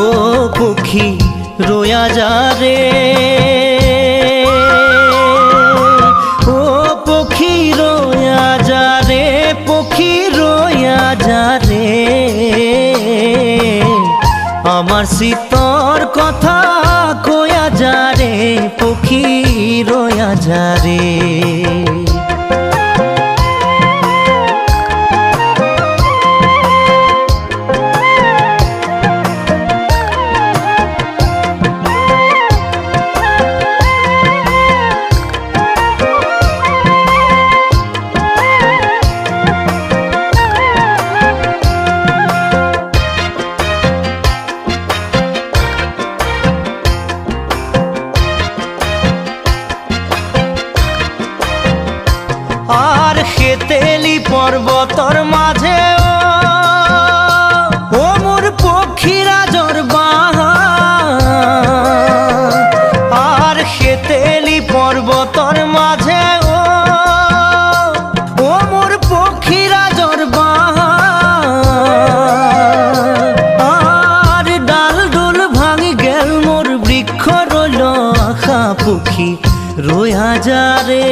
ও পক্ষী রোয়া যা রে, ও পক্ষী রোয়া যা রে, পক্ষী রোয়া যা রে, আমার শীতর কথা কয়া যা রে, পক্ষী রোয়া যা রে। আর খেতেলি পর্বতর মাঝে ও মোর পক্ষীরা জরবাহা, আর খেতেলি পর্বতর মাঝে ও মোর পক্ষীরা জরবাহা, আর ডাল ডোল ভাঙি গেল মোর বৃক্ষ রইল আখা, পক্ষী রোয়া যা রে।